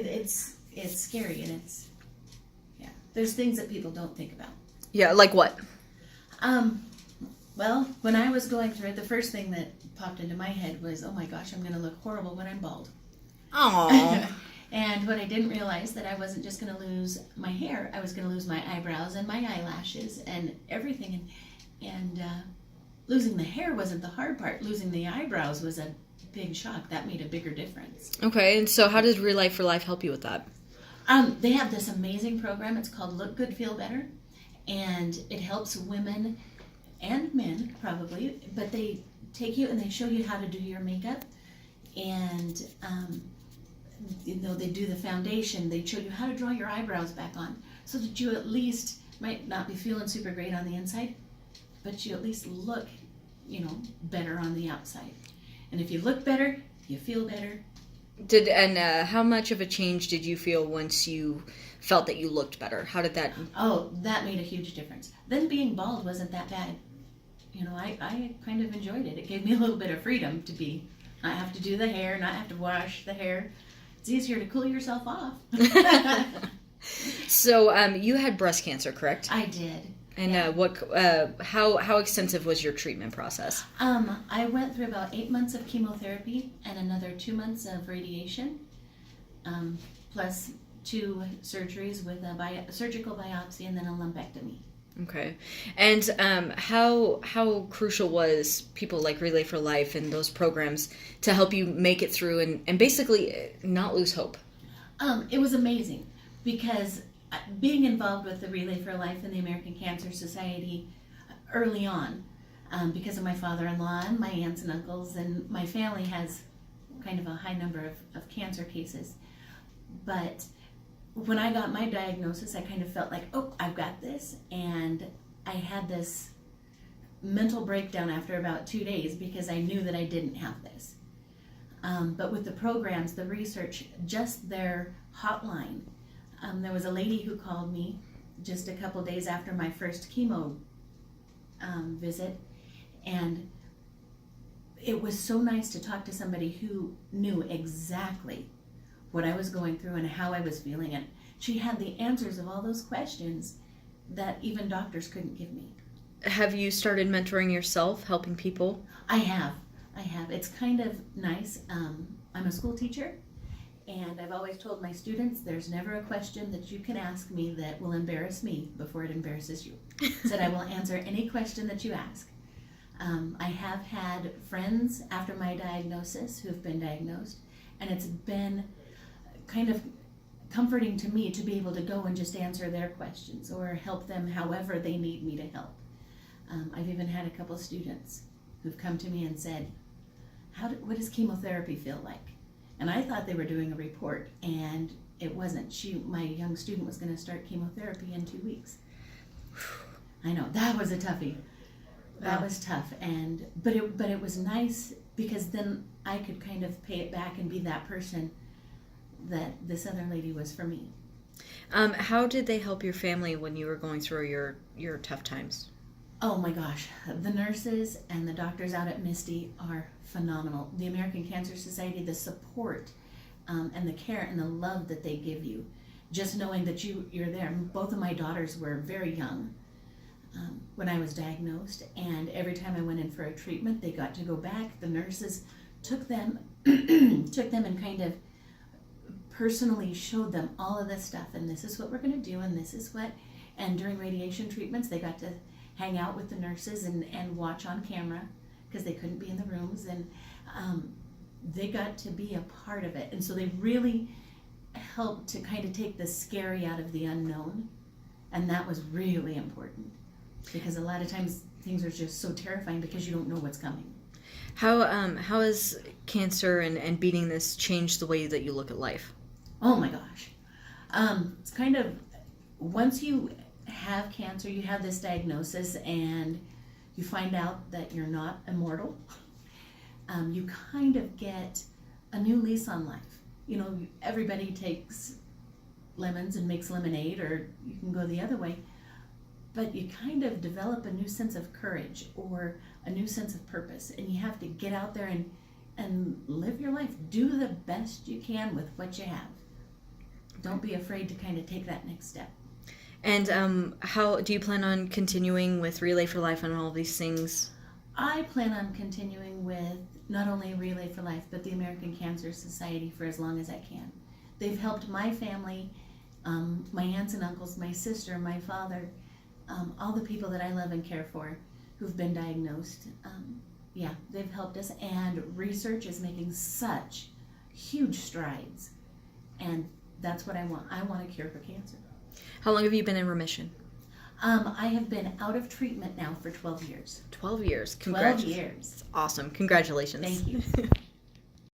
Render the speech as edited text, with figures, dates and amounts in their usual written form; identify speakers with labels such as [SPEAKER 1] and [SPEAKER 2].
[SPEAKER 1] it's scary, and there's things that people don't think about.
[SPEAKER 2] Yeah, like what?
[SPEAKER 1] Well, when I was going through it, the first thing that popped into my head was, oh my gosh, I'm going to look horrible when I'm bald.
[SPEAKER 2] Aww.
[SPEAKER 1] And what I didn't realize, that I wasn't just going to lose my hair, I was going to lose my eyebrows and my eyelashes and everything. And losing the hair wasn't the hard part. Losing the eyebrows was a big shock. That made a bigger difference.
[SPEAKER 2] Okay, and so how does Relife for Life help you with that?
[SPEAKER 1] They have this amazing program. It's called Look Good, Feel Better. And it helps women and men, probably, but they take you and they show you how to do your makeup. And they do the foundation. They show you how to draw your eyebrows back on, so that you at least might not be feeling super great on the inside, but you at least look, better on the outside. And if you look better, you feel better.
[SPEAKER 2] How much of a change did you feel once you felt that you looked better? How did that?
[SPEAKER 1] Oh, that made a huge difference. Then being bald wasn't that bad. I kind of enjoyed it. It gave me a little bit of freedom to not have to do the hair, not have to wash the hair. It's easier to cool yourself off.
[SPEAKER 2] So you had breast cancer, correct?
[SPEAKER 1] I did.
[SPEAKER 2] And how extensive was your treatment process?
[SPEAKER 1] I went through about 8 months of chemotherapy and another 2 months of radiation, plus 2 surgeries with a surgical biopsy and then a lumpectomy.
[SPEAKER 2] Okay. And how crucial was people like Relay for Life and those programs to help you make it through and basically not lose hope?
[SPEAKER 1] It was amazing, because being involved with the Relay for Life and the American Cancer Society early on, because of my father-in-law and my aunts and uncles, and my family has kind of a high number of cancer cases. But when I got my diagnosis, I kind of felt like, oh, I've got this. And I had this mental breakdown after about 2 days, because I knew that I didn't have this. But with the programs, the research, just their hotline, there was a lady who called me just a couple days after my first chemo visit, and it was so nice to talk to somebody who knew exactly what I was going through and how I was feeling, and she had the answers of all those questions that even doctors couldn't give me.
[SPEAKER 2] Have you started mentoring yourself, helping people?
[SPEAKER 1] I have. It's kind of nice. I'm a school teacher, and I've always told my students, there's never a question that you can ask me that will embarrass me before it embarrasses you. Said I will answer any question that you ask. I have had friends after my diagnosis who have been diagnosed, and it's been kind of comforting to me to be able to go and just answer their questions or help them however they need me to help. I've even had a couple students who've come to me and said, what does chemotherapy feel like? And I thought they were doing a report, and it wasn't. My young student was going to start chemotherapy in 2 weeks. I know, that was a toughie. That was tough, but it was nice, because then I could kind of pay it back and be that person that this other lady was for me.
[SPEAKER 2] How did they help your family when you were going through your tough times?
[SPEAKER 1] Oh my gosh, the nurses and the doctors out at Misty are phenomenal. The American Cancer Society, the support and the care and the love that they give you, just knowing that you're there. Both of my daughters were very young when I was diagnosed, and every time I went in for a treatment, they got to go back. The nurses took them and kind of personally showed them all of this stuff, and this is what we're going to do, and this is what. And during radiation treatments, they got to hang out with the nurses and watch on camera, because they couldn't be in the rooms, and they got to be a part of it. And so they really helped to kind of take the scary out of the unknown, and that was really important, because a lot of times things are just so terrifying because you don't know what's coming.
[SPEAKER 2] How has cancer and beating this changed the way that you look at life?
[SPEAKER 1] Oh my gosh. It's kind of, once you have cancer, you have this diagnosis, and you find out that you're not immortal, you kind of get a new lease on life. Everybody takes lemons and makes lemonade, or you can go the other way, but you kind of develop a new sense of courage or a new sense of purpose, and you have to get out there and live your life. Do the best you can with what you have. don't be afraid to kind of take that next step.
[SPEAKER 2] And how do you plan on continuing with Relay for Life and all these things?
[SPEAKER 1] I plan on continuing with not only Relay for Life, but the American Cancer Society for as long as I can. They've helped my family, my aunts and uncles, my sister, my father, all the people that I love and care for who've been diagnosed. Yeah, they've helped us, and research is making such huge strides, and that's what I want. I want a cure for cancer.
[SPEAKER 2] How long have you been in remission?
[SPEAKER 1] I have been out of treatment now for 12 years.
[SPEAKER 2] 12 years.
[SPEAKER 1] 12 years.
[SPEAKER 2] Awesome. Congratulations.
[SPEAKER 1] Thank you.